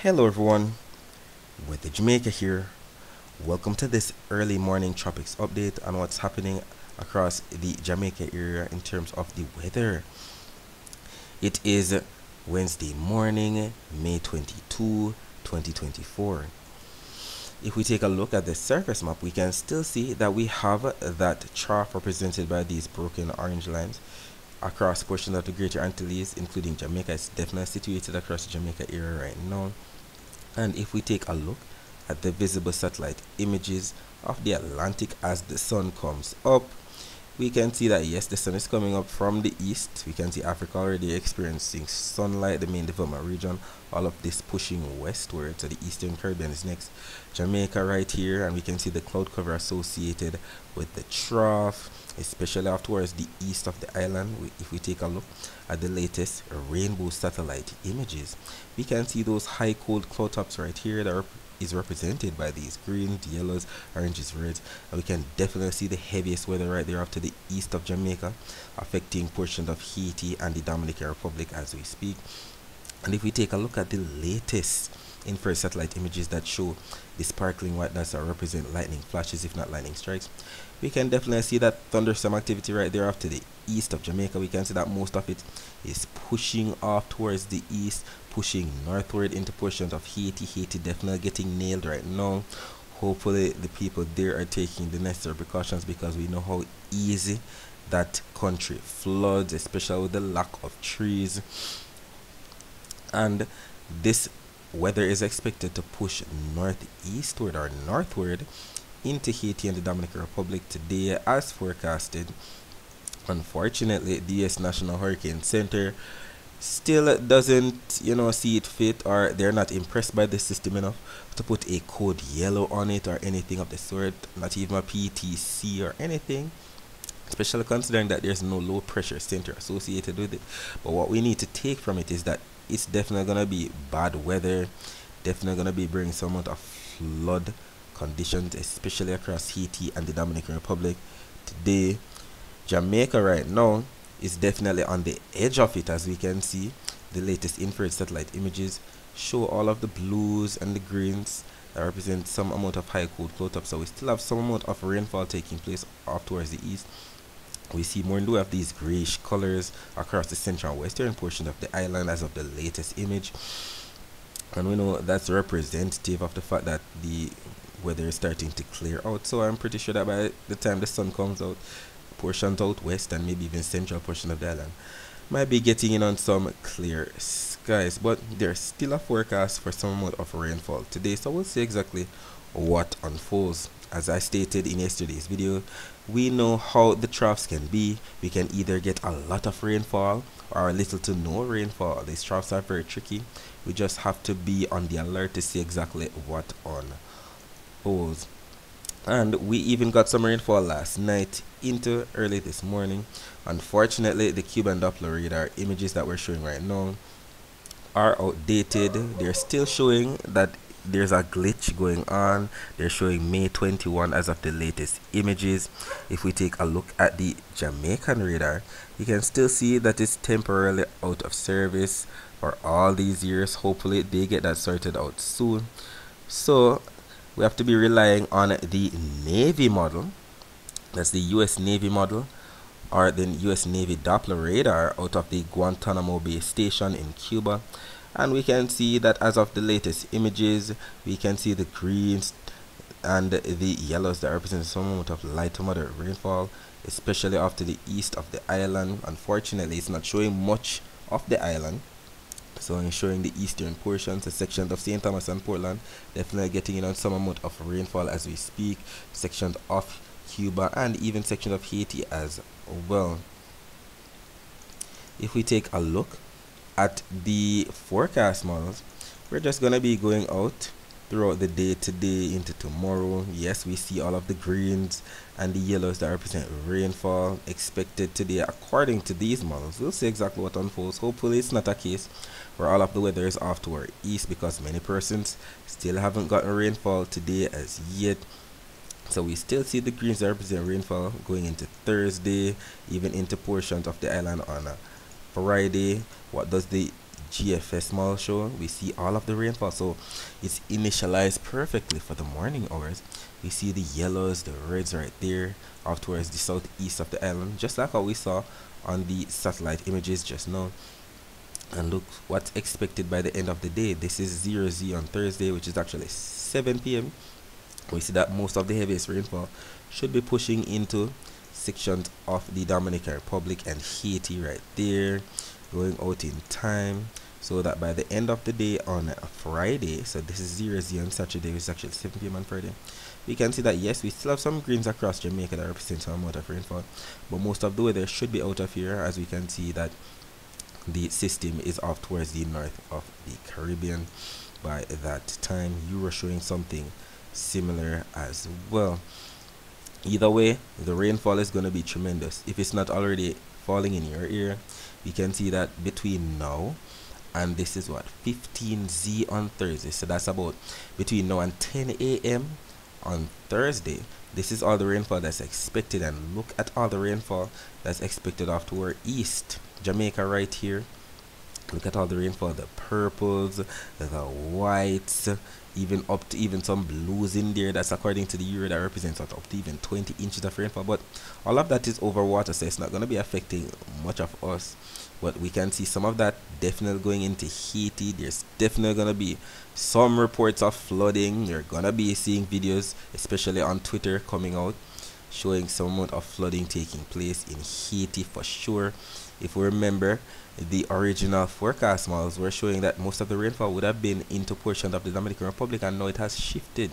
Hello everyone, with Jamaica here. Welcome to this early morning tropics update on what's happening across the Jamaica area in terms of the weather. It is Wednesday morning, May 22, 2024. If we take a look at the surface map, we can still see that we have that trough represented by these broken orange lines across portions of the Greater Antilles, including Jamaica. It's definitely situated across the Jamaica area right now. And if we take a look at the visible satellite images of the Atlantic as the sun comes up, we can see that yes, the sun is coming up from the east. We can see Africa already experiencing sunlight, the main development region, all of this pushing westward. So the Eastern Caribbean is next, Jamaica right here, and we can see the cloud cover associated with the trough, especially off towards the east of the island. If we take a look at the latest rainbow satellite images, we can see those high cold cloud tops right here that is represented by these greens, yellows, oranges, reds, and we can definitely see the heaviest weather right there off to the east of Jamaica, affecting portions of Haiti and the Dominican Republic as we speak. And if we take a look at the latest infrared satellite images that show the sparkling white dots that represent lightning flashes, if not lightning strikes, we can definitely see that thunderstorm activity right there off to the east of Jamaica. We can see that most of it is pushing off towards the east, pushing northward into portions of Haiti. Haiti definitely getting nailed right now. Hopefully the people there are taking the necessary precautions, because we know how easy that country floods, especially with the lack of trees. And this weather is expected to push northeastward or northward into Haiti and the Dominican Republic today as forecasted. Unfortunately, the US National Hurricane Center still doesn't see it fit, or they're not impressed by the system enough to put a code yellow on it or anything of the sort, not even a PTC or anything, especially considering that there's no low pressure center associated with it. But what we need to take from it is that it's definitely gonna be bad weather, definitely gonna be bringing some amount of flood conditions, especially across Haiti and the Dominican Republic today. Jamaica right now is definitely on the edge of it. As we can see, the latest infrared satellite images show all of the blues and the greens that represent some amount of high cold cloud top. So we still have some amount of rainfall taking place off towards the east. We see more and more of these grayish colors across the central and western portion of the island as of the latest image, and we know that's representative of the fact that the weather is starting to clear out. So I'm pretty sure that by the time the sun comes out, portions out west and maybe even central portion of the island might be getting in on some clear skies. But there's still a forecast for some amount of rainfall today, so we'll see exactly what unfolds. As I stated in yesterday's video, we know how the troughs can be. We can either get a lot of rainfall or little to no rainfall. These troughs are very tricky. We just have to be on the alert to see exactly what unfolds. And we even got some rainfall last night into early this morning. Unfortunately, the Cuban Doppler radar images that we're showing right now are outdated. They're still showing that there's a glitch going on. They're showing May 21 as of the latest images. If we take a look at the Jamaican radar, you can still see that it's temporarily out of service for all these years. Hopefully they get that sorted out soon. So we have to be relying on the Navy model. That's the US Navy model, or the US Navy Doppler radar out of the Guantanamo Bay station in Cuba. And we can see that as of the latest images, we can see the greens and the yellows that represent some amount of light to moderate rainfall, especially off to the east of the island. Unfortunately, it's not showing much of the island, so I'm showing the eastern portions, the sections of St. Thomas and Portland, definitely getting in on some amount of rainfall as we speak, sections of Cuba and even sections of Haiti as well. If we take a look at the forecast models, we're just gonna be going out throughout the day today into tomorrow. Yes, we see all of the greens and the yellows that represent rainfall expected today according to these models. We'll see exactly what unfolds. Hopefully it's not a case where all of the weather is off to our east, because many persons still haven't gotten rainfall today as yet. So we still see the greens that represent rainfall going into Thursday, even into portions of the island on a Friday. What does the GFS model show, we see all of the rainfall. So it's initialized perfectly for the morning hours. We see the yellows, the reds right there off towards the southeast of the island, just like how we saw on the satellite images just now. And look what's expected by the end of the day. This is 0Z on Thursday, which is actually 7 p.m. We see that most of the heaviest rainfall should be pushing into sections of the Dominican Republic and Haiti right there, going out in time, so that by the end of the day on Friday, so this is 0Z on Saturday, which is actually 7 p.m. on Friday, we can see that yes, we still have some greens across Jamaica that represent some amount of rainfall, but most of the weather should be out of here, as we can see that the system is off towards the north of the Caribbean by that time. Euro showing something similar as well. Either way, the rainfall is going to be tremendous. If it's not already falling in your ear, we can see that between now and this is what, 15Z on Thursday, so that's about between now and 10 a.m. on Thursday. This is all the rainfall that's expected, and look at all the rainfall that's expected off to our east Jamaica right here. Look at all the rainfall, the purples, the whites, even up to even some blues in there. That's according to the Euro, that represents up to even 20 inches of rainfall. But all of that is over water, so it's not going to be affecting much of us. But we can see some of that definitely going into Haiti. There's definitely going to be some reports of flooding. You're going to be seeing videos, especially on Twitter, coming out showing some amount of flooding taking place in Haiti for sure. If we remember, the original forecast models were showing that most of the rainfall would have been into portions of the Dominican Republic, and now it has shifted.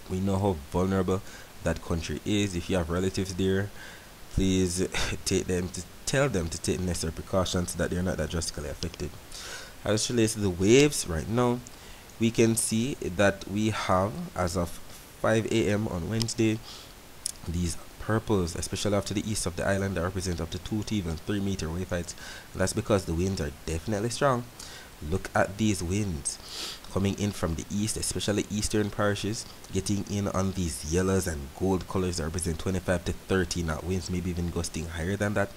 We know how vulnerable that country is. If you have relatives there, please tell them to take necessary precautions so that they're not that drastically affected. As it relates to the waves right now, we can see that we have, as of 5 a.m. on Wednesday, these purples, especially off to the east of the island, that represent up to 2 to even 3 meter wave heights. And that's because the winds are definitely strong. Look at these winds coming in from the east, especially eastern parishes, getting in on these yellows and gold colors that represent 25 to 30 knot winds, maybe even gusting higher than that.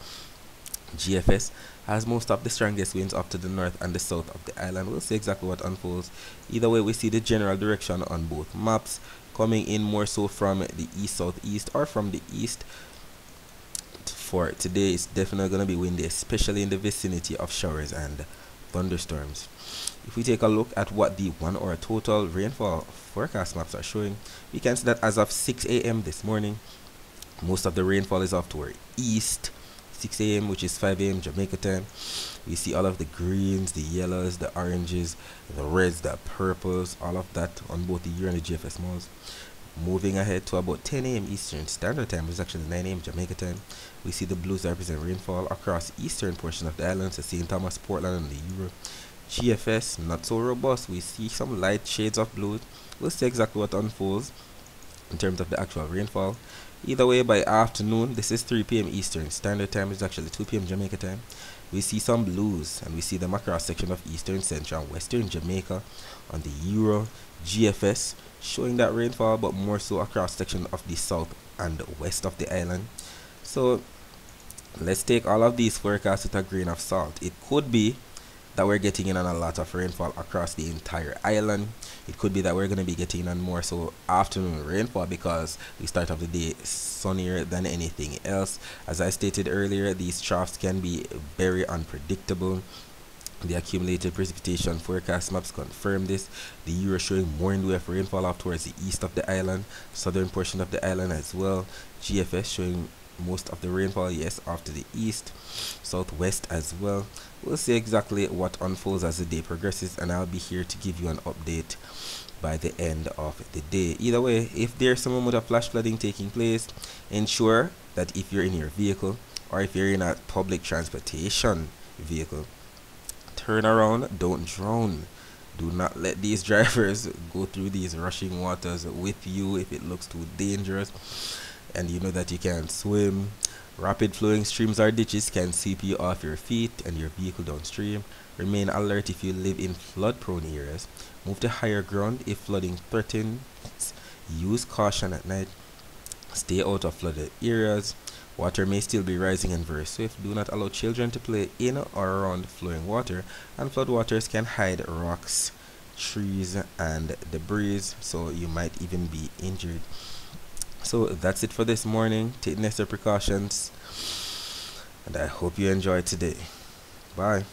GFS has most of the strongest winds up to the north and the south of the island. We'll see exactly what unfolds. Either way, we see the general direction on both maps, coming in more so from the east southeast or from the east. For today, it's definitely going to be windy, especially in the vicinity of showers and thunderstorms. If we take a look at what the 1 hour total rainfall forecast maps are showing, we can see that as of 6 a.m. this morning, most of the rainfall is off to our east. 6 a.m., which is 5 a.m. Jamaica time. We see all of the greens, the yellows, the oranges, the reds, the purples, all of that on both the Euro and the GFS modes. Moving ahead to about 10 a.m. Eastern Standard Time, which is actually 9 a.m. Jamaica time, we see the blues that represent rainfall across eastern portion of the islands, so St. Thomas, Portland, and the Euro. GFS, not so robust. We see some light shades of blue. We'll see exactly what unfolds in terms of the actual rainfall. Either way, by afternoon, this is 3 p.m. Eastern Standard Time, it's actually 2 p.m. Jamaica time, we see some blues, and we see them across section of eastern, central, and western Jamaica on the Euro. GFS showing that rainfall, but more so across section of the south and west of the island. So let's take all of these forecasts with a grain of salt. It could be that we're getting in on a lot of rainfall across the entire island. It could be that we're going to be getting on more so afternoon rainfall because we start off the day sunnier than anything else. As I stated earlier, these troughs can be very unpredictable. The accumulated precipitation forecast maps confirm this. The Euro showing more in the way of rainfall off towards the east of the island, southern portion of the island as well. GFS showing most of the rainfall, yes, off to the east, southwest as well. We'll see exactly what unfolds as the day progresses, and I'll be here to give you an update by the end of the day. Either way, if there's some amount of flash flooding taking place, ensure that if you're in your vehicle or if you're in a public transportation vehicle, turn around, don't drown. Do not let these drivers go through these rushing waters with you if it looks too dangerous and you know that you can't swim. Rapid flowing streams or ditches can sweep you off your feet and your vehicle downstream. Remain alert if you live in flood prone areas. Move to higher ground if flooding threatens. Use caution at night. Stay out of flooded areas. Water may still be rising and very swift. Do not allow children to play in or around flowing water, and floodwaters can hide rocks, trees, and debris, so you might even be injured. So that's it for this morning. Take necessary precautions, and I hope you enjoyed today. Bye.